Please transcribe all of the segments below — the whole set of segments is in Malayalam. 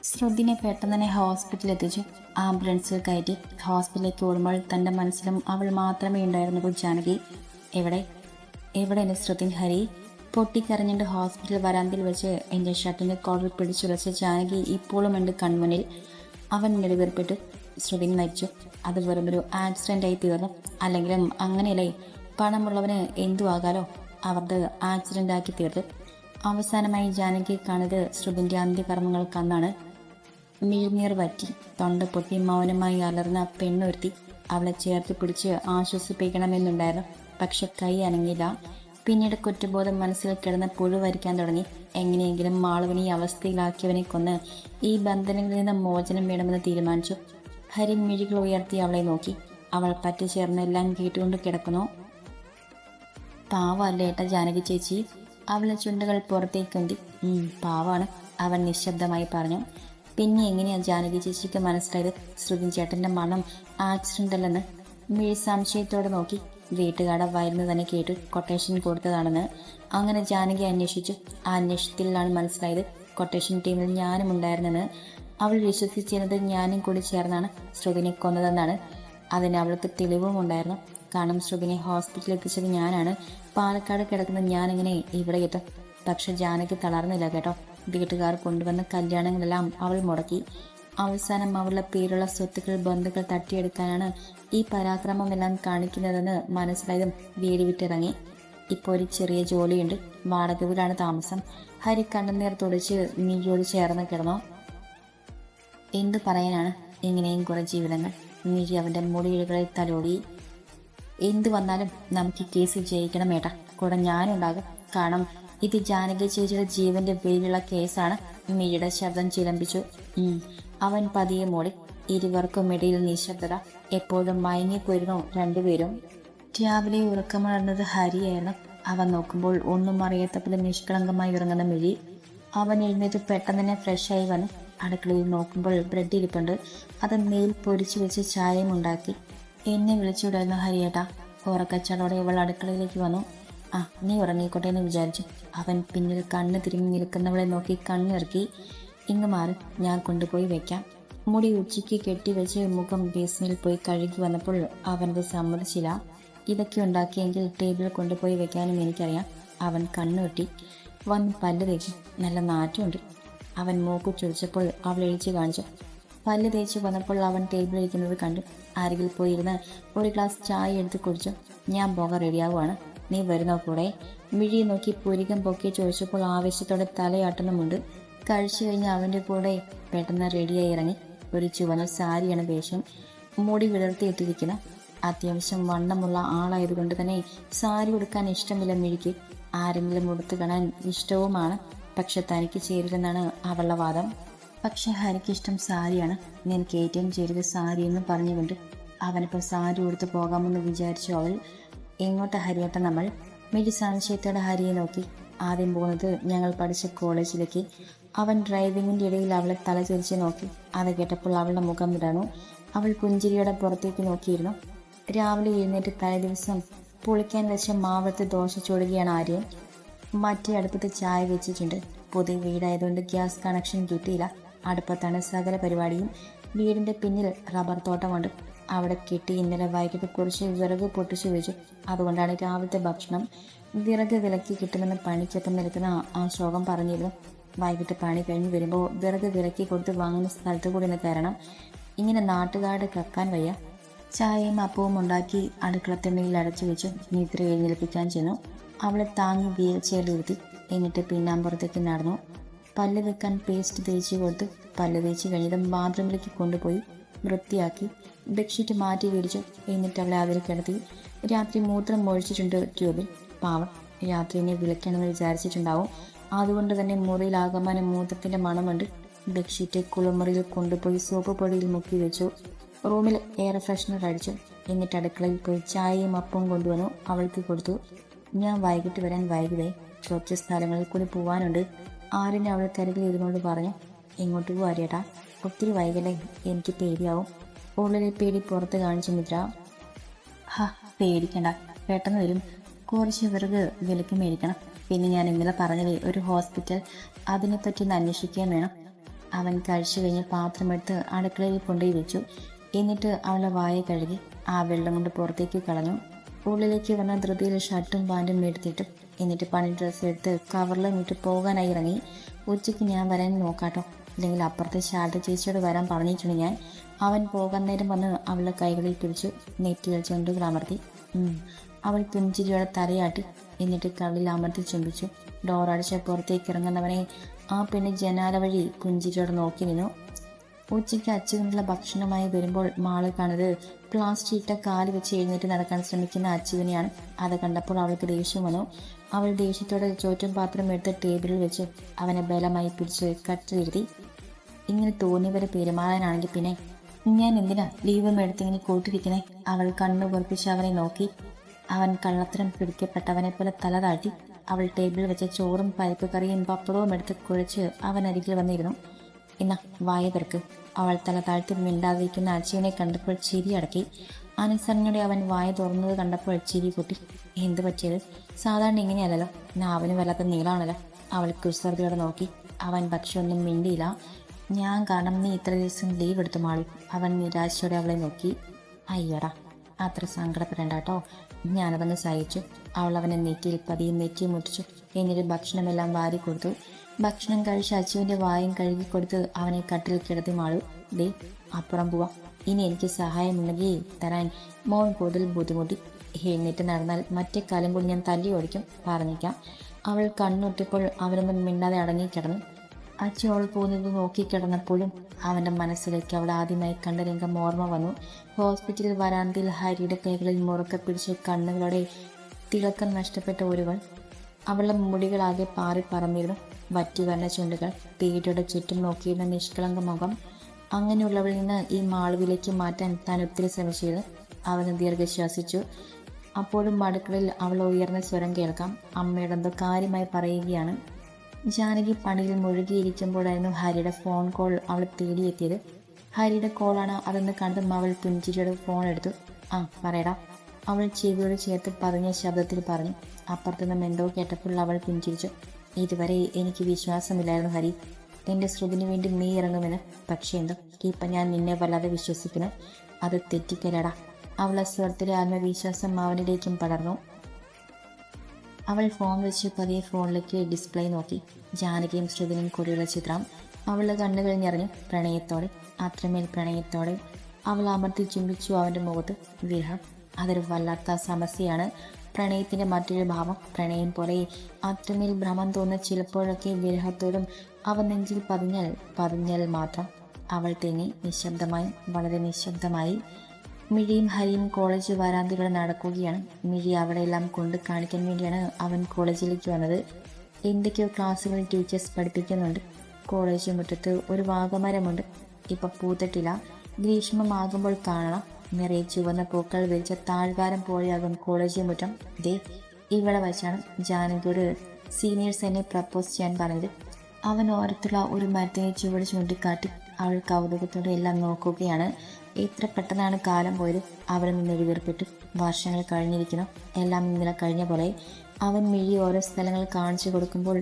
ശ്രുതിനെ പെട്ടെന്ന് തന്നെ ഹോസ്പിറ്റലിൽ എത്തിച്ചു. ആംബുലൻസിൽ കയറ്റി ഹോസ്പിറ്റലിലേക്ക് ഓടുമ്പോൾ തൻ്റെ മനസ്സിലും അവൾ മാത്രമേ ഉണ്ടായിരുന്നുള്ളൂ. ജാനകി എവിടെ എവിടെ എൻ്റെ ശ്രുതി? ഹരി പൊട്ടിക്കരഞ്ഞിട്ട് ഹോസ്പിറ്റൽ വരാന്തിൽ വെച്ച് എൻ്റെ ഷർട്ടിൻ്റെ കോളർ പിടിച്ചുലച്ച ജാനകി ഇപ്പോഴും ഉണ്ട് കൺമുന്നിൽ. അവൻ നെടുവേർപ്പെട്ട് ശ്രുതി മരിച്ചു. അത് വെറുമൊരു ആക്സിഡൻ്റായി തീർന്നു. അല്ലെങ്കിലും അങ്ങനെയല്ലേ, പണമുള്ളവന് എന്തു ആകാലോ. അവരുടെ ആക്സിഡൻ്റാക്കി തീർത്ത്. അവസാനമായി ജാനകി കാണുന്നത് ശ്രുതിൻ്റെ അന്ത്യകർമ്മങ്ങൾക്കന്നാണ്. മിഴിനീർ വറ്റി തൊണ്ട പൊട്ടി മൗനമായി അലർന്ന പെണ്ണൊരുത്തി അവളെ ചേർത്ത് പിടിച്ച് ആശ്വസിപ്പിക്കണമെന്നുണ്ടായിരുന്നു. പക്ഷെ കൈ അനങ്ങില്ല. പിന്നീട് കുറ്റബോധം മനസ്സിൽ കിടന്ന് പുഴുവരിക്കാൻ തുടങ്ങി. എങ്ങനെയെങ്കിലും മാളവനെ ഈ അവസ്ഥയിലാക്കിയവനെ കൊന്ന് ഈ ബന്ധനങ്ങളിൽ നിന്ന് മോചനം വേണമെന്ന് തീരുമാനിച്ചു. ഹരി മിഴികൾ ഉയർത്തി അവളെ നോക്കി. അവൾ പറ്റിച്ചേർന്ന് എല്ലാം കേട്ടുകൊണ്ട് കിടക്കുന്നു. പാവല്ലേ ഏട്ട ജാനകി ചേച്ചി? അവളെ ചുണ്ടുകൾ പുറത്തേക്കുന്തി. പാവാണ്, അവൻ നിശബ്ദമായി പറഞ്ഞു. പിന്നെ എങ്ങനെയാ ജാനകി ചേച്ചിക്ക് മനസ്സിലായത് ശ്രുതി ചേട്ടൻ്റെ മണം ആക്സിഡൻ്റ് അല്ലെന്ന്? മിഴി സംശയത്തോടെ നോക്കി. വീട്ടുകാരുടെ വയലിന് തന്നെ കേട്ടു കൊട്ടേഷൻ കൊടുത്തതാണെന്ന്. അങ്ങനെ ജാനകി അന്വേഷിച്ചു. ആ അന്വേഷണത്തിലാണ് മനസ്സിലായത് കൊട്ടേഷൻ ടീമിൽ ഞാനും ഉണ്ടായിരുന്നെന്ന്. അവൾ വിശ്വസിച്ചിരുന്നത് ഞാനും കൂടി ചേർന്നാണ് ശ്രുതിനെ കൊന്നതെന്നാണ്. അതിന് അവൾക്ക് തെളിവും ഉണ്ടായിരുന്നു. കാരണം ശ്രുതിനെ ഹോസ്പിറ്റലിൽ എത്തിച്ചത് ഞാനാണ്. പാലക്കാട് കിടക്കുന്ന ഞാനെങ്ങനെ ഇവിടെ എത്തും? പക്ഷെ ജാനകി തളർന്നില്ല കേട്ടോ. വീട്ടുകാർ കൊണ്ടുവന്ന കല്യാണങ്ങളെല്ലാം അവൾ മുടക്കി. അവസാനം അവളുടെ പേരുള്ള സ്വത്തുക്കൾ ബന്ധുക്കൾ തട്ടിയെടുക്കാനാണ് ഈ പരാക്രമമെല്ലാം കാണിക്കുന്നതെന്ന് മനസ്സിലായതും വീട് വിട്ടിറങ്ങി. ഇപ്പോൾ ഒരു ചെറിയ ജോലിയുണ്ട്. വാടക വീടാണ് താമസം. ഹരി കണ്ണുനീർ തുടച്ച് നീയോട് ചേർന്ന് കിടന്നു. എന്തു പറയാനാണ്, ഇങ്ങനെയും കുറെ ജീവിതങ്ങൾ. നീ അവൻ്റെ മുടിയിഴകളിൽ തലോടി. എന്തു വന്നാലും നമുക്ക് ഈ കേസ് ജയിക്കണം ഏട്ടാ. കൂടെ ഞാനുണ്ടാകും. കാരണം ഇത് ജാനകി ചേച്ചിയുടെ ജീവന്റെ പേരിലുള്ള കേസാണ്. മിഴിയുടെ ശബ്ദം ചിലമ്പിച്ചു. അവൻ പതിയെ മൂടി. ഇരുവർക്കും ഇടയിൽ നിശബ്ദത. എപ്പോഴും മയങ്ങിപ്പോയിരുന്നു രണ്ടുപേരും. രാവിലെ ഉറക്കമുണർന്നത് ഹരിയായിരുന്നു. അവൻ നോക്കുമ്പോൾ ഒന്നും അറിയാത്ത പോലെ നിഷ്കളങ്കമായി ഉറങ്ങുന്ന മിഴി. അവൻ എഴുന്നേറ്റ് പെട്ടെന്ന് തന്നെ ഫ്രഷായി വന്നു. അടുക്കളയിൽ നോക്കുമ്പോൾ ബ്രെഡ് ഇരിപ്പുണ്ട്. അത് നെയിൽ പൊരിച്ചു വെച്ച് ചായയും ഉണ്ടാക്കി. എന്നെ വിളിച്ചുവിടായിരുന്നു ഹരിയേട്ടാ. ഉറക്കച്ചടോടെ ഇവൾ അടുക്കളയിലേക്ക് വന്നു. നീ ഉറങ്ങിക്കോട്ടെ എന്ന് വിചാരിച്ചു. അവൻ പിന്നിൽ കണ്ണ് തിരിഞ്ഞു നിൽക്കുന്നവളെ നോക്കി കണ്ണിറക്കി. ഇങ്ങ് മാറി, ഞാൻ കൊണ്ടുപോയി വെക്കാം. മുടി ഉച്ചയ്ക്ക് കെട്ടിവെച്ച് മുഖം ബേസിനിൽ പോയി കഴുകി വന്നപ്പോൾ അവനത് സമ്മതിച്ചില്ല. ഇതൊക്കെ ഉണ്ടാക്കിയെങ്കിൽ ടേബിളിൽ കൊണ്ടുപോയി വെക്കാനും എനിക്കറിയാം. അവൻ കണ്ണുകെട്ടി. വന്ന് പല്ല് തേച്ചു. നല്ല നാറ്റമുണ്ട്. അവൻ മൂക്കു ചൊടിച്ചപ്പോൾ അവൾ എഴിച്ചു കാണിച്ചു. പല്ല് തേച്ച് വന്നപ്പോൾ അവൻ ടേബിളിൽ ഇരിക്കുന്നത് കണ്ടു. അരികിൽ പോയിരുന്ന് ഒരു ഗ്ലാസ് ചായ എടുത്ത് കുടിച്ചു. ഞാൻ പോകാൻ റെഡിയാവുകയാണ്, നീ വരുന്നോ കൂടെ? മിഴി നോക്കി പുരികം പൊക്കി ചോദിച്ചപ്പോൾ ആവേശത്തോടെ തലയാട്ടുന്നുമുണ്ട്. കഴിച്ചു കഴിഞ്ഞ് അവൻ്റെ കൂടെ പെട്ടെന്ന് റെഡിയായി ഇറങ്ങി. ഒരു ചുവന്ന സാരിയാണ് വേഷം. മുടി വിടർത്തി ഇട്ടിരിക്കുന്ന. അത്യാവശ്യം വണ്ണമുള്ള ആളായതുകൊണ്ട് തന്നെ സാരി ഉടുക്കാൻ ഇഷ്ടമില്ല മിഴിക്ക്. ആരെങ്കിലും ഉടുത്ത് കാണാൻ ഇഷ്ടവുമാണ്. പക്ഷെ തനിക്ക് ചേരില്ലെന്നാണ് അവളുടെ വാദം. പക്ഷെ ഹരിക്കിഷ്ടം സാരിയാണ്. നിനക്ക് ഏറ്റവും ചേരുന്ന സാരി എന്ന് പറഞ്ഞുകൊണ്ട് അവനിപ്പോൾ സാരി ഉടുത്ത് പോകാമെന്ന് വിചാരിച്ചു അവൾ. എങ്ങോട്ടാ ഹരിയേട്ട നമ്മൾ? മിഴി സംശയത്തോടെ ഹരിയെ നോക്കി. ആദ്യം പോകുന്നത് ഞങ്ങൾ പഠിച്ച കോളേജിലേക്ക്. അവൻ ഡ്രൈവിങ്ങിൻ്റെ ഇടയിൽ അവളെ തലചെരിച്ച് നോക്കി. അത് കേട്ടപ്പോൾ അവളുടെ മുഖം വിടർന്നു. അവൾ പുഞ്ചിരിയോടെ പുറത്തേക്ക് നോക്കിയിരുന്നു. രാവിലെ എഴുന്നേറ്റ് തലേ ദിവസം പുളിക്കാൻ വെച്ച മാവത്ത് ദോശ ചൂടുകയാണ് ആര്യൻ. മറ്റേ അടുപ്പത്ത് ചായ വെച്ചിട്ടുണ്ട്. പുതിയ വീടായതുകൊണ്ട് ഗ്യാസ് കണക്ഷൻ കിട്ടിയില്ല. അടുപ്പത്താണ് സകല പരിപാടിയും. വീടിൻ്റെ പിന്നിൽ റബ്ബർ തോട്ടമുണ്ട്. അവിടെ കെട്ടി ഇന്നലെ വൈകിട്ട് കുറച്ച് വിറക് പൊട്ടിച്ചു വെച്ചു. അതുകൊണ്ടാണ് രാവിലത്തെ ഭക്ഷണം. വിറക് വിലക്കി കിട്ടുമെന്ന് പണിക്കൊപ്പം നിൽക്കുന്ന ആ ശോകം പറഞ്ഞിരുന്നു. വൈകിട്ട് പണി കഴിഞ്ഞ് വരുമ്പോൾ വിറക് വിലക്കി കൊടുത്ത് വാങ്ങുന്ന സ്ഥലത്ത് കൂടി നിന്ന് കയറണം. ഇങ്ങനെ നാട്ടുകാരുടെ കക്കാൻ വയ്യ. ചായയും അപ്പവും ഉണ്ടാക്കി അടുക്കളത്തിണ്ണയിൽ അടച്ചു വെച്ചു. നിദ്ര എഴുന്നേൽപ്പിക്കാൻ ചെന്നു. അവളെ താങ്ങി വീൽ ചെയറിലിരുത്തി. എന്നിട്ട് പിന്നാമ്പുറത്തേക്ക് നടന്നു. പല്ല് വെക്കാൻ പേസ്റ്റ് തേച്ച് കൊടുത്ത് പല്ല് തേച്ച് കഴിഞ്ഞതും ബാത്റൂമിലേക്ക് കൊണ്ടുപോയി വൃത്തിയാക്കി ബെഡ്ഷീറ്റ് മാറ്റി വിരിച്ചു. എന്നിട്ട് അവളെ അതിൽ കിടത്തി. രാത്രി മൂത്രം ഒഴിച്ചിട്ടുണ്ട് ട്യൂബിൽ. പാവം, രാത്രി എന്നെ വിളിക്കണമെന്ന് വിചാരിച്ചിട്ടുണ്ടാവും. അതുകൊണ്ട് തന്നെ മുറിയിലാകമാനം മൂത്രത്തിൻ്റെ മണമുണ്ട്. ബെഡ്ഷീറ്റ് കുളിമുറിയിൽ കൊണ്ടുപോയി സോപ്പ് പൊടിയിൽ മുക്കി വെച്ചു. റൂമിൽ എയർ ഫ്രഷ്നർ അടിച്ചു. എന്നിട്ട് അടുക്കളയിൽ പോയി ചായയും അപ്പവും കൊണ്ടുവന്നു അവൾക്ക് കൊടുത്തു. ഞാൻ വൈകിട്ട് വരാൻ വൈകുതേ, കുറച്ച് സ്ഥലങ്ങളിൽ കൂടി പോവാനുണ്ട്. ആര്യനെ അവൾ കരുതിൽ ഇരുന്നുകൊണ്ട് പറഞ്ഞു. എങ്ങോട്ട് പോവാരിയേട്ടാ? ഒത്തിരി വൈകല്ലേ, എനിക്ക് പേടിയാവും. ഉള്ളിലെ പേടി പുറത്ത് കാണിച്ചു മിത്ര. പേടിക്കണ്ട, പെട്ടെന്ന് വരും. കുറച്ച് വിറക് വിലക്ക് മേടിക്കണം. പിന്നെ ഞാൻ ഇന്നലെ പറഞ്ഞത് ഒരു ഹോസ്പിറ്റൽ, അതിനെപ്പറ്റി ഒന്ന് അന്വേഷിക്കാൻ വേണം. അവൻ കഴിച്ചു കഴിഞ്ഞ് പാത്രമെടുത്ത് അടുക്കളയിൽ കൊണ്ടുപോയി വെച്ചു. എന്നിട്ട് അവളുടെ വായ കഴുകി ആ വെള്ളം കൊണ്ട് പുറത്തേക്ക് കളഞ്ഞു. ഉള്ളിലേക്ക് വന്ന ധൃതിയിൽ ഷർട്ടും പാൻറ്റും എടുത്തിട്ടും എന്നിട്ട് പണി ഡ്രസ്സ് എടുത്ത് കവറിലും ഇട്ട് പോകാനായി ഇറങ്ങി. ഉച്ചയ്ക്ക് ഞാൻ വരാൻ നോക്കാട്ടോ, അല്ലെങ്കിൽ അപ്പുറത്തെ ശാരദ ചേച്ചിയോട് വരാൻ പറഞ്ഞിട്ടുണ്ട് ഞാൻ. അവൻ പോകാൻ നേരം വന്ന് അവളുടെ കൈകളിൽ പിടിച്ചു നെറ്റിയിൽ ചുണ്ടുകൾ അമർത്തി. അവൾ പുഞ്ചിരിയോടെ തലയാട്ടി. എന്നിട്ട് കള്ളിൽ അമർത്തി ചുംബിച്ചു. ഡോറടിച്ച് പുറത്തേക്ക് ഇറങ്ങുന്നവനെ ആ പെണ്ണ് ജനാല വഴി പുഞ്ചിരിയോടെ നോക്കി നിന്നു. ഉച്ചയ്ക്ക് അച്ചുവിനുള്ള ഭക്ഷണമായി വരുമ്പോൾ മാള് കാണുന്നത് പ്ലാസ്റ്റിക് ഇട്ട കാല് വെച്ച് എഴുന്നേറ്റ് നടക്കാൻ ശ്രമിക്കുന്ന അച്ചുവിനെയാണ്. അത് കണ്ടപ്പോൾ അവൾക്ക് ദേഷ്യം വന്നു. അവൾ ദേഷ്യത്തോടെ ചോറ്റും പാത്രം എടുത്ത് ടേബിളിൽ വെച്ച് അവനെ ബലമായി പിടിച്ച് കട്ടിലിരുത്തി. ഇങ്ങനെ തോന്നിയവരെ പെരുമാറാനാണെങ്കിൽ പിന്നെ ഞാൻ എന്തിനാ ലീവും എടുത്തിങ്ങനെ കൂട്ടിരിക്കണേ? അവൾ കണ്ണു പൊറപ്പിച്ച് അവനെ നോക്കി. അവൻ കള്ളത്തരം പിടിക്കപ്പെട്ടവനെ പോലെ തല താഴ്ത്തി. അവൾ ടേബിളിൽ വെച്ച ചോറും പരിപ്പ് കറിയും പപ്പടവും എടുത്ത് കുഴച്ച് അവൻ അരികിൽ വന്നിരുന്നു. എന്നാ വായ തുറക്ക്. അവൾ തല താഴ്ത്തി മിണ്ടാതിരിക്കുന്ന അച്ചുവിനെ കണ്ടപ്പോൾ ചിരി അടക്കി. അനുസരണയുടെ അവൻ വായ തുറന്നത് കണ്ടപ്പോൾ ചിരി പൊട്ടി. എന്ത് പറ്റിയത്? സാധാരണ ഇങ്ങനെയല്ലല്ലോ, നാവിന് വല്ലാത്ത നീളാണല്ലോ. അവൾ കുസൃതിയോടെ നോക്കി. അവൻ പക്ഷെ ഒന്നും മിണ്ടിയില്ല. ഞാൻ കാരണം നീ ഇത്ര ദിവസം ലീവ് എടുത്തു മാളു. അവൻ നിരാശയോടെ അവളെ നോക്കി. അയ്യോടാ, അത്ര സങ്കടപ്പെടേണ്ട കേട്ടോ, ഞാനതങ്ങ് സഹിച്ചു. അവൾ അവനെ നെറ്റിയിൽ പതിയെ നെറ്റി മുട്ടിച്ചു. എന്നിട്ട് ഭക്ഷണമെല്ലാം വാരി കൊടുത്തു. ഭക്ഷണം കഴിച്ച് അച്ചുവിൻ്റെ വായും കഴുകി കൊടുത്ത് അവനെ കട്ടിൽ കിടത്തി മാളു. ദേ അപ്പുറം പോവാം, ഇനി എനിക്ക് സഹായമുണ്ടെങ്കിൽ തരാൻ. മോൻ കൂടുതൽ ബുദ്ധിമുട്ടി എഴുന്നേറ്റ് നടന്നാൽ മറ്റേ കാലം കൂടി ഞാൻ തല്ലി ഓടിക്കും, പറഞ്ഞേക്കാം. അവൾ കണ്ണൊട്ടിപ്പോൾ അവനൊന്നും മിണ്ടാതെ അടങ്ങിക്കിടന്നു. അച്ചു അവൾ പോകുന്നത് നോക്കിക്കിടന്നപ്പോഴും അവൻ്റെ മനസ്സിലേക്ക് അവൾ ആദ്യമായി കണ്ട രംഗം ഓർമ്മ വന്നു. ഹോസ്പിറ്റലിൽ വരാന്തയിൽ ഹരിയുടെ കൈകളിൽ മുറുക്കെ പിടിച്ച് കണ്ണുകളോടെ തിളക്കം നഷ്ടപ്പെട്ട ഒരുവൾ. അവളുടെ മുടികളാകെ പാറി പറന്നിരുന്നു. വറ്റി വരണ്ട ചുണ്ടുകൾ, പേടിയുടെ ചുറ്റും നോക്കിയിരുന്ന നിഷ്കളങ്ക മുഖം. അങ്ങനെയുള്ളവളിൽ നിന്ന് ഈ മാളുവിലേക്ക് മാറ്റാൻ താൻ ഒത്തിരി ശ്രമിച്ചിരുന്നു. അവന് ദീർഘശ്വസിച്ചു. അപ്പോഴും അടുക്കളയിൽ അവൾ ഉയർന്ന സ്വരം കേൾക്കാം. അമ്മയുടെ എന്തോ കാര്യമായി പറയുകയാണ്. ജാനകി പണിയിൽ മുഴുകിയിരിക്കുമ്പോഴായിരുന്നു ഹരിയുടെ ഫോൺ കോൾ അവൾ തേടിയെത്തിയത്. ഹരിയുടെ കോളാണ് അതെന്ന് കണ്ടതും അവൾ പുഞ്ചിരിയുടെ ഫോൺ എടുത്തു. ആ പറയടാ, അവൾ ചെവിയോട് ചേർത്ത് പറഞ്ഞ ശബ്ദത്തിൽ പറഞ്ഞു. അപ്പുറത്തുനിന്നും എന്തോ കേട്ടപ്പോൾ അവൾ പുഞ്ചിരിച്ചു. ഇതുവരെ എനിക്ക് വിശ്വാസമില്ലായിരുന്നു ഹരി, എൻ്റെ ശ്രുതിന് വേണ്ടി നീ ഇറങ്ങുമെന്ന്. പക്ഷേ എന്തോ ഇപ്പം ഞാൻ നിന്നെ വല്ലാതെ വിശ്വസിക്കുന്നു. അത് തെറ്റിക്കലടാ. അവളുടെ സ്വരത്തിലെ ആത്മവിശ്വാസം അവനിലേക്കും പടർന്നു. അവൾ ഫോൺ വെച്ച് പതിയെ ഫോണിലേക്ക് ഡിസ്പ്ലേ നോക്കി. ജാനകിയും ശ്രുതിനും കൂടിയുള്ള ചിത്രം. അവളുടെ കണ്ണുകൾ നിറഞ്ഞു പ്രണയത്തോടെ, അത്രമേൽ പ്രണയത്തോടെ. അവൾ അമർത്തി ചുംബിച്ചു അവൻ്റെ മുഖത്ത്. വിരഹം അതൊരു വല്ലാത്ത സമസ്യയാണ്. പ്രണയത്തിൻ്റെ മറ്റൊരു ഭാവം. പ്രണയം പോലെ അത്രമേൽ ഭ്രമം തോന്നുന്ന ചിലപ്പോഴൊക്കെ വിരഹത്തോടും അവ നെഞ്ചിൽ പതിഞ്ഞാൽ മാത്രം. അവൾ തേങ്ങി നിശബ്ദമായി, വളരെ നിശബ്ദമായി. മിഴിയും ഹരിയും കോളേജ് വരാന്തയിലൂടെ നടക്കുകയാണ്. മിഴി അവിടെയെല്ലാം കൊണ്ട് കാണിക്കാൻ വേണ്ടിയാണ് അവൻ കോളേജിലേക്ക് വന്നത്. എന്തൊക്കെയോ ക്ലാസ്സുകളിൽ ടീച്ചേഴ്സ് പഠിപ്പിക്കുന്നുണ്ട്. കോളേജ് മുറ്റത്ത് ഒരു വാഗമരമുണ്ട്. ഇപ്പം പൂത്തിട്ടില്ല. ഗ്രീഷ്മമാകുമ്പോൾ കാണണം. നിറയെ ചുവന്ന പൂക്കൾ വിരിച്ച താഴ്വാരം പോലെയാകും കോളേജ് മുറ്റം. ദേ ഇവിടെ വച്ചാണ് ജാനകിയോട് സീനിയേഴ്സ് എന്നെ പ്രപ്പോസ് ചെയ്യാൻ പറഞ്ഞത്. അവൻ ഓരത്തുള്ള ഒരു മരത്തിനെ ചുവട് ചൂണ്ടിക്കാട്ടി. അവൾ കൗതുകത്തോടെ എല്ലാം നോക്കുകയാണ്. എത്ര പെട്ടെന്നാണ് കാലം പോയത്. അവിടെ നിന്ന് എഴുതിർപ്പെട്ടു. വർഷങ്ങൾ കഴിഞ്ഞിരിക്കുന്നു. എല്ലാം ഇന്നലെ കഴിഞ്ഞ പോലെ. അവൻ മിഴി ഓരോ സ്ഥലങ്ങൾ കാണിച്ചു കൊടുക്കുമ്പോൾ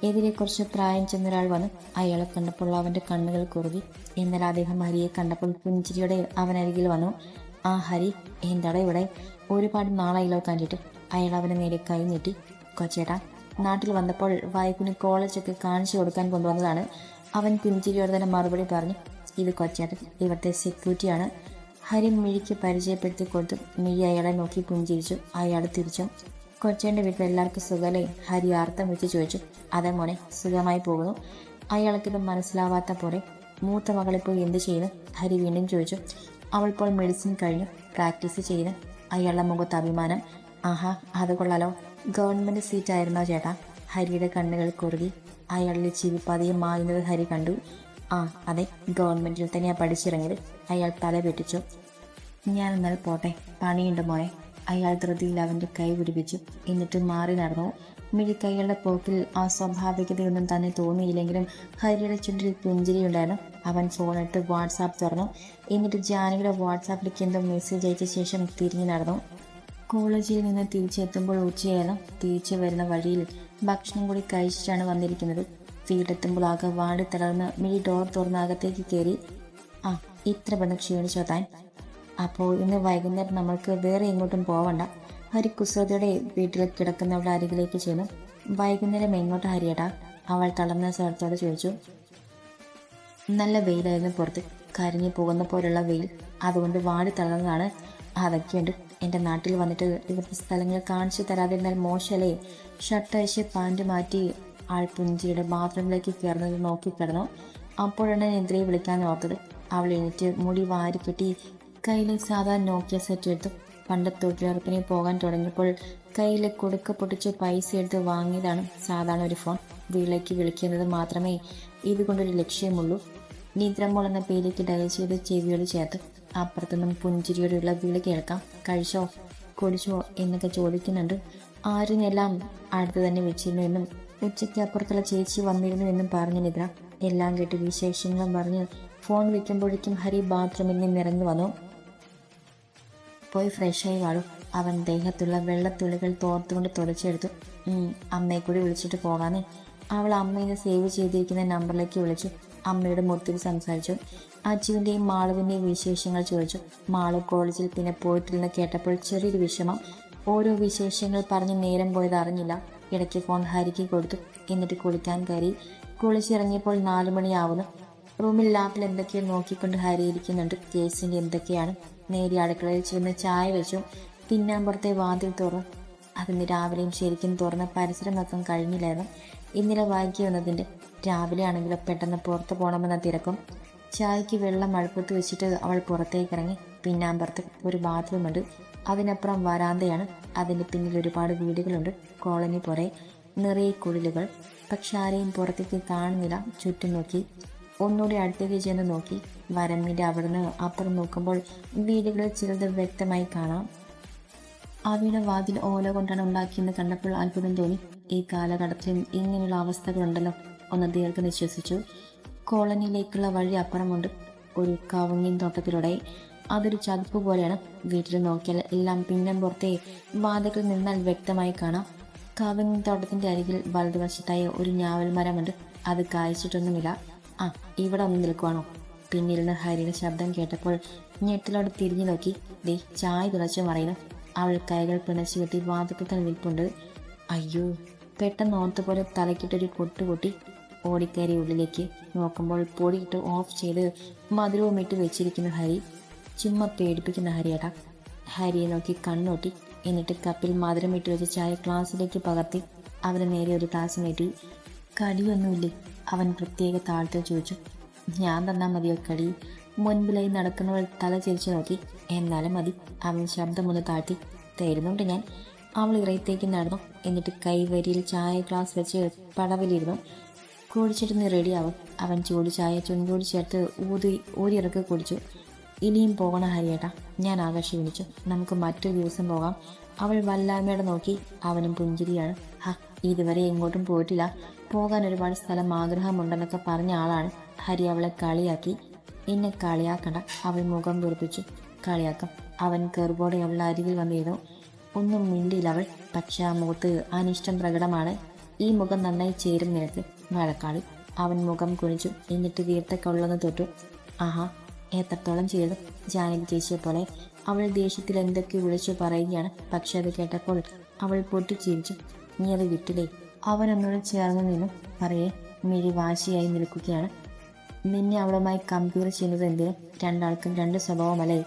എതിരെ കുറച്ച് പ്രായം ചെന്നൊരാൾ വന്നു. അയാളെ കണ്ടപ്പോൾ അവൻ്റെ കണ്ണുകൾ കുറുകി. എന്നാൽ അദ്ദേഹം ഹരിയെ കണ്ടപ്പോൾ പുഞ്ചിരിയോടെ അവൻ അരികിൽ വന്നു. ആ ഹരി, എന്താടാ ഇവിടെ? ഒരുപാട് നാളായില്ലോ കണ്ടിട്ട്. അയാൾ അവന് നേരെ കൈ നീട്ടി. കൊച്ചേട്ടാ, നാട്ടിൽ വന്നപ്പോൾ വൈകുന് കോളേജൊക്കെ കാണിച്ചു കൊടുക്കാൻ കൊണ്ടുവന്നതാണ്. അവൻ പുഞ്ചിരിയോടെ തന്നെ മറുപടി പറഞ്ഞു. ഇത് കൊച്ചേട്ടൻ, ഇവിടുത്തെ സെക്യൂരിറ്റിയാണ്. ഹരി മിഴിക്ക് പരിചയപ്പെടുത്തി കൊടുത്തു. മിഴി അയാളെ നോക്കി പുഞ്ചിരിച്ചു. അയാൾ തിരിച്ചും. കൊച്ചേൻ്റെ വീട്ടിൽ എല്ലാവർക്കും സുഖമല്ലേ? ഹരി അർത്ഥം വെച്ച് ചോദിച്ചു. അതെ മോനെ, സുഖമായി പോകുന്നു. അയാൾക്കിത് മനസ്സിലാവാത്ത പോലെ. മൂത്ത മകളിപ്പോൾ എന്ത് ചെയ്യുന്നു? ഹരി വീണ്ടും ചോദിച്ചു. അവൾ ഇപ്പോൾ മെഡിസിൻ കഴിഞ്ഞു, പ്രാക്ടീസ് ചെയ്യുന്നു. അയാളുടെ മുഖത്ത് അഭിമാനം. ആഹാ, അത് കൊള്ളാലോ. ഗവൺമെൻറ് സീറ്റായിരുന്നോ ചേട്ടാ? ഹരിയുടെ കണ്ണുകൾ കുറുകി. അയാളുടെ ചിരി പതിയെ മായുന്നത് ഹരി കണ്ടു. ആ അതെ, ഗവൺമെൻറ്റിൽ തന്നെയാണ് പഠിച്ചിറങ്ങിയത്. അയാൾ തല വെട്ടിച്ചു. ഞാൻ എന്നാൽ പോട്ടെ, പണിയുണ്ട് മോനെ. അയാൾ ധൃതിയിൽ അവൻ്റെ കൈ പിടിപ്പിച്ചു. എന്നിട്ട് മാറി നടന്നു. മിഴിക്കൈകളുടെ പോക്കിൽ അസ്വാഭാവികതയൊന്നും തന്നെ തോന്നിയില്ലെങ്കിലും ഹരിയുടെ ചുണ്ടിൽ പുഞ്ചിരിയുണ്ടായിരുന്നു. അവൻ ഫോണെടുത്ത് വാട്സാപ്പ് തുറന്നു. എന്നിട്ട് ജാനകിയുടെ വാട്സാപ്പിലേക്ക് എന്തോ മെസ്സേജ് അയച്ച ശേഷം തിരിഞ്ഞു നടന്നു. കോളേജിൽ നിന്ന് തിരിച്ചെത്തുമ്പോൾ ഉച്ചയായിരുന്നു. തിരിച്ചു വരുന്ന വഴിയിൽ ഭക്ഷണം കൂടി കഴിച്ചിട്ടാണ് വന്നിരിക്കുന്നത്. വീടെത്തുമ്പോൾ ആകെ വാടി തളർന്ന് മിഴി ഡോർ തുറന്ന് അകത്തേക്ക് കയറി. ആ, ഇത്ര പെണ്ണ് ക്ഷീണിച്ചോ താൻ? അപ്പോൾ ഇന്ന് വൈകുന്നേരം നമ്മൾക്ക് വേറെ എങ്ങോട്ടും പോവണ്ട. ഹരി കുസൃതിയുടെ വീട്ടിൽ കിടക്കുന്നവളുടെ അരികിലേക്ക് ചെന്നു. വൈകുന്നേരം എങ്ങോട്ട് ഹരിയടാ? അവൾ തളർന്ന സ്വരത്തോടെ ചോദിച്ചു. നല്ല വെയിലായിരുന്നു പുറത്ത്, കരിഞ്ഞു പോകുന്ന പോലുള്ള വെയിൽ, അതുകൊണ്ട് വാടി തളർന്നതാണ്. അതൊക്കെയുണ്ട്. എൻ്റെ നാട്ടിൽ വന്നിട്ട് ഇവിടുത്തെ സ്ഥലങ്ങൾ കാണിച്ചു തരാതിരുന്നാൽ മോശമല്ലേ? ഷർട്ട് അഴിച്ച് പാൻറ് മാറ്റി ആൾ പുഞ്ചിയുടെ ബാത്റൂമിലേക്ക് കയറുന്നത് നോക്കിക്കിടന്നു. അപ്പോഴാണ് ഇന്ദ്രയെ വിളിക്കാൻ ഓർത്തത്. അവൾ എണീറ്റ് മുടി വാരി കെട്ടി കയ്യിലെ സാധാരണ നോക്കിയ സെറ്റ് എടുത്തു. പണ്ട് തൊഴിലുറപ്പിന് പോകാൻ തുടങ്ങിയപ്പോൾ കയ്യിലെ കുടുക്ക പൊട്ടിച്ച് പൈസ എടുത്ത് വാങ്ങിയതാണ് സാധാരണ ഒരു ഫോൺ. വീട്ടിലേക്ക് വിളിക്കുന്നത് മാത്രമേ ഇതുകൊണ്ടൊരു ലക്ഷ്യമുള്ളൂ. നിദ്രമോൾ എന്ന പേരിലേക്ക് ഡയൽ ചെയ്ത് ചെവിയോട് ചേർത്ത്. അപ്പുറത്തുനിന്നും പുഞ്ചിരിയോടെയുള്ള വിളി കേൾക്കാം. കഴിച്ചോ, കുടിച്ചോ എന്നൊക്കെ ചോദിക്കുന്നുണ്ട്. ആരിനെല്ലാം അടുത്ത് തന്നെ വെച്ചിരുന്നു എന്നും ഉച്ചയ്ക്ക് അപ്പുറത്തുള്ള ചേച്ചി വന്നിരുന്നു എന്നും പറഞ്ഞു നിദ്ര. എല്ലാം കേട്ട് വിശേഷങ്ങളും പറഞ്ഞ് ഫോൺ വെക്കുമ്പോഴേക്കും ഹരി ബാത്റൂമിൽ നിന്ന് ഇറങ്ങി വന്നു. പോയി ഫ്രഷായി വാടും. അവൻ ദേഹത്തുള്ള വെള്ളത്തുള്ളികൾ തോർത്തുകൊണ്ട് തുടച്ചെടുത്തു. അമ്മയെ കൂടി വിളിച്ചിട്ട് പോകാനേ. അവൾ അമ്മയെ സേവ് ചെയ്തിരിക്കുന്ന നമ്പറിലേക്ക് വിളിച്ചു. അമ്മയുടെ മുറിത്തിൽ സംസാരിച്ചു. അജുവിൻ്റെയും മാളുവിൻ്റെയും വിശേഷങ്ങൾ ചോദിച്ചു. മാളു കോളേജിൽ പിന്നെ പോയിട്ടില്ലെന്ന് കേട്ടപ്പോൾ ചെറിയൊരു വിഷമം. ഓരോ വിശേഷങ്ങൾ പറഞ്ഞ് നേരം പോയത് അറിഞ്ഞില്ല. ഇടയ്ക്ക് ഫോൺ ഹരിക്ക് കൊടുത്തു. എന്നിട്ട് കുളിക്കാൻ കയറി. കുളിച്ചിറങ്ങിയപ്പോൾ 4 മണിയാവുന്നു. റൂമിൽ ലാപ്പിൽ എന്തൊക്കെയോ നോക്കിക്കൊണ്ട് ഹരി ഇരിക്കുന്നുണ്ട്. കേസിൻ്റെ എന്തൊക്കെയാണ്. നേരി അടുക്കളയിൽ ചെന്ന് ചായ വെച്ചു. പിന്നാമ്പുറത്തെ വാതിൽ തുറന്നു. അതിന് രാവിലെയും ശരിക്കും തുറന്ന് പരിസരം വെക്കാൻ കഴിഞ്ഞില്ലായിരുന്നു. ഇന്നലെ വൈകി വന്നതിൻ്റെ. രാവിലെ ആണെങ്കിലും പെട്ടെന്ന് പുറത്ത് പോകണമെന്ന തിരക്കും. ചായക്ക് വെള്ളം അടുപ്പത്ത് വെച്ചിട്ട് അവൾ പുറത്തേക്ക് ഇറങ്ങി. പിന്നാമ്പുറത്ത് ഒരു ബാത്റൂമുണ്ട്. അതിനപ്പുറം വരാന്തയാണ്. അതിൻ്റെ പിന്നിൽ ഒരുപാട് വീടുകളുണ്ട്. കോളനി പോലെ നിറയെ കുടിലുകൾ. പക്ഷെ ആരെയും പുറത്തേക്ക് കാണുന്നില്ല. ചുറ്റും നോക്കി. ഒന്നുകൂടി അടുത്തേക്ക് ചെന്ന് നോക്കി. വരമ്പിൻ്റെ അവിടുന്ന് അപ്പുറം നോക്കുമ്പോൾ വീടുകളിൽ ചിലത് വ്യക്തമായി കാണാം. അവയുടെ വാതിൽ ഓല കൊണ്ടാണ് ഉണ്ടാക്കിയെന്ന് കണ്ടപ്പോൾ അത്ഭുതം തോന്നി. ഈ കാലഘട്ടത്തിലും ഇങ്ങനെയുള്ള അവസ്ഥകളുണ്ടല്ലോ. ഒന്ന് ദീർഘനിശ്വസിച്ചു. കോളനിയിലേക്കുള്ള വഴി അപ്പുറമുണ്ട്. ഒരു കവുങ്ങിൻ തോട്ടത്തിലൂടെ. അതൊരു ചതുപ്പ് പോലെയാണ്. വീട്ടിൽ നോക്കിയാൽ എല്ലാം പിന്നം പുറത്തെ വാതിൽക്കൽ നിന്നാൽ വ്യക്തമായി കാണാം. കവുങ്ങിൻ തോട്ടത്തിൻ്റെ അരികിൽ വലതുവശത്തായി ഒരു ഞാവൽ മരമുണ്ട്. അത് കായ്ച്ചിട്ടൊന്നുമില്ല. ആ, ഇവിടെ ഒന്ന് നിൽക്കുവാണോ? പിന്നിൽ നിന്ന് ഹരിയുടെ ശബ്ദം കേട്ടപ്പോൾ ഞെട്ടിലോട് തിരിഞ്ഞു നോക്കി. ദേ ചായ തിളച്ചു മറിയുന്നു. അവൾ കൈകൾ പിണച്ചു കെട്ടി വാതിൽക്കൽ നിൽപ്പുണ്ട്. അയ്യോ! പെട്ടെന്ന് ഓർത്തുപോലെ തലക്കിട്ടൊരു കൊട്ടുകൊട്ടി. ഓടിക്കയറി ഉള്ളിലേക്ക് നോക്കുമ്പോൾ പൊടിയിട്ട് ഓഫ് ചെയ്ത് മധുരവും ഇട്ട് വെച്ചിരിക്കുന്നു ഹരി. ചുമ്മാ പേടിപ്പിക്കുന്ന ഹരിയേട്ടാ. ഹരിയെ നോക്കി കണ്ണൊട്ടി. എന്നിട്ട് കപ്പിൽ മധുരം ഇട്ട് വെച്ച ചായ ഗ്ലാസ്സിലേക്ക് പകർത്തി അവന് നേരെ ഒരു ഗ്ലാസ് നീട്ടി. കടിയൊന്നുമില്ലേ? അവൻ പ്രത്യേക താഴ്ത്തിൽ ചോദിച്ചു. ഞാൻ തന്നാൽ മതിയോ കടി? മുൻപിലായി നടക്കുന്നവൾ തല ചിരിച്ചു നോക്കി. എന്നാലും മതി. അവൻ ശബ്ദമൊന്ന് താഴ്ത്തി. തരുന്നുണ്ട് ഞാൻ. അവൾ ഇറയത്തേക്ക് നടന്നു. എന്നിട്ട് കൈവരിയിൽ ചായ ഗ്ലാസ് വെച്ച് പടവിലിരുന്നു. കുടിച്ചിട്ട് നീ റെഡിയാവും. അവൻ ചൂട് ചായ ചുണ്ടോട് ചേർത്ത് ഊരിയിറക്കി കുടിച്ചു. ഇനിയും പോകണം ഹരിയേട്ടാ. ഞാൻ ആകാശം വിളിച്ചു. നമുക്ക് മറ്റൊരു ദിവസം പോകാം. അവൾ വല്ലായ്മയോടെ നോക്കി. അവനും പുഞ്ചിരിയാണ്. ഇതുവരെ എങ്ങോട്ടും പോയിട്ടില്ല. പോകാൻ ഒരുപാട് സ്ഥലം ആഗ്രഹമുണ്ടെന്നൊക്കെ പറഞ്ഞ ആളാണ്. ഹരി അവളെ കളിയാക്കി. എന്നെ കളിയാക്കണ്ട. അവൾ മുഖം വീർപ്പിച്ചു. കളിയാക്കാം. അവൻ കെറുപോടെ അവളുടെ അരികിൽ വന്നിരുന്നു. ഒന്നും മിണ്ടിയില്ല അവൾ. പക്ഷെ ആ മുഖത്ത് അനിഷ്ടം പ്രകടമാണ്. ഈ മുഖം നന്നായി ചേരും നിനക്ക്, വഴക്കാളി. അവൻ മുഖം കുനിച്ചു. എന്നിട്ട് വീർത്തൊക്കെ ഉള്ളൊന്ന് തൊട്ടു. ആഹാ, എത്രത്തോളം ചെയ്തു? ജാനകി ചേച്ചിയെ പോലെ. അവൾ ദേഷ്യത്തിൽ എന്തൊക്കെ വിളിച്ചു പറയുകയാണ്. പക്ഷെ അത് കേട്ടപ്പോൾ അവൾ പൊട്ടിച്ചിരിച്ചു. നീ അത് വിട്ടില്ലേ? അവനൊന്നുകൂടെ ചേർന്ന് നിന്നു. പറയേ. മിഴി വാശിയായി നിൽക്കുകയാണ്. നിന്നെ അവളുമായി കമ്പയർ ചെയ്യുന്നത് എന്തിന്? രണ്ടാൾക്കും രണ്ട് സ്വഭാവമല്ലേ?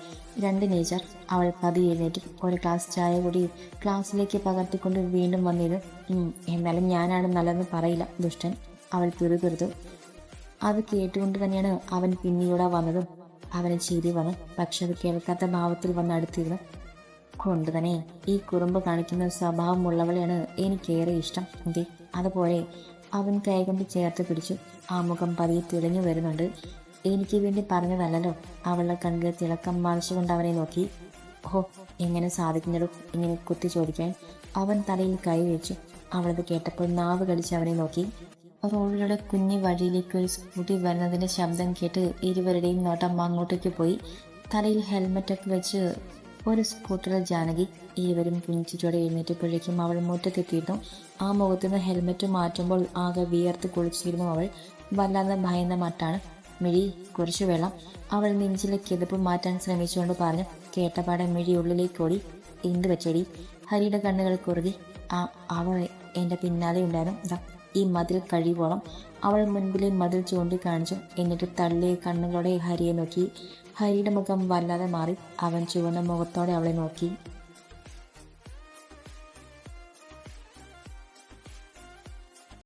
രണ്ട് നേച്ചർ. അവൾ പതിയെ എഴുന്നേറ്റു. ഒരു ഗ്ലാസ് ചായ കൂടി ഗ്ലാസ്സിലേക്ക് പകർത്തിക്കൊണ്ട് വീണ്ടും വന്നിരുന്നു. എന്നാലും ഞാനാണ് നല്ലതെന്ന് പറയില്ല ദുഷ്ടൻ. അവൾ പിറുപിറുത്തു. അത് കേട്ടുകൊണ്ട് തന്നെയാണ് അവൻ പിന്നീട് വന്നതും. അവന് ചിരി വന്നു. പക്ഷെ അത് കേൾക്കാത്ത ഭാവത്തിൽ വന്ന് അടുത്തിരുന്നു. കൊണ്ട് തന്നെ ഈ കുറുമ്പ് കാണിക്കുന്ന സ്വഭാവമുള്ളവളെയാണ് എനിക്കേറെ ഇഷ്ടം. എന്തേ അതുപോലെ. അവൻ കൈകൊണ്ട് ചേർത്ത് പിടിച്ചു. ആ മുഖം പതിയെ തെളിഞ്ഞു വരുന്നുണ്ട്. എനിക്ക് വേണ്ടി പറഞ്ഞതല്ലോ. അവളുടെ കണ്ണിൽ തിളക്കം മറിച്ചുകൊണ്ട് അവനെ നോക്കി. ഓഹോ, എങ്ങനെ സാധിക്കുന്നിടും ഇങ്ങനെ കുത്തി ചോദിക്കാൻ? അവൻ തലയിൽ കൈ വെച്ചു. അവളത് കേട്ടപ്പോൾ നാവ് കടിച്ച് അവനെ നോക്കി. റോഡിലൂടെ കുഞ്ഞി വഴിയിലേക്ക് ഒരു സ്കൂട്ടി വരുന്നതിൻ്റെ ശബ്ദം കേട്ട് ഇരുവരുടെയും നോട്ടം അങ്ങോട്ടേക്ക് പോയി. തലയിൽ ഹെൽമെറ്റൊക്കെ വെച്ച് ഒരു സ്കൂട്ടറിൽ ജാനകി. ഇരുവരും കുഞ്ചിച്ചോടെ എഴുന്നേറ്റപ്പോഴേക്കും അവൾ മുറ്റത്തെത്തിയിരുന്നു. ആ മുഖത്തുനിന്ന് ഹെൽമെറ്റ് മാറ്റുമ്പോൾ ആകെ വിയർത്ത് കുളിച്ചിരുന്നു അവൾ. വല്ലാതെ ഭയന്ന മട്ടാണ്. മിഴി, കുറച്ചു വെള്ളം. അവൾ നെഞ്ചിലെ കിതപ്പ് മാറ്റാൻ ശ്രമിച്ചുകൊണ്ട് പറഞ്ഞു. കേട്ടപാടെ മിഴി ഉള്ളിലേക്കോടി. എന്ത് വെച്ചടി? ഹരിയുടെ കണ്ണുകൾ കുറുകി. അവൾ എൻ്റെ പിന്നാലെ ഉണ്ടായിരുന്നു. ദാ ഈ മതിൽ കഴിയുവോളം. അവൾ മുൻപിലെ മതിൽ ചൂണ്ടിക്കാണിച്ചു. എന്നിട്ട് തള്ളിയ കണ്ണുകളോടെ ഹരിയെ നോക്കി. ഹരിയുടെ മുഖം വല്ലാതെ മാറി. അവൻ ചുവന്ന മുഖത്തോടെ അവളെ നോക്കി.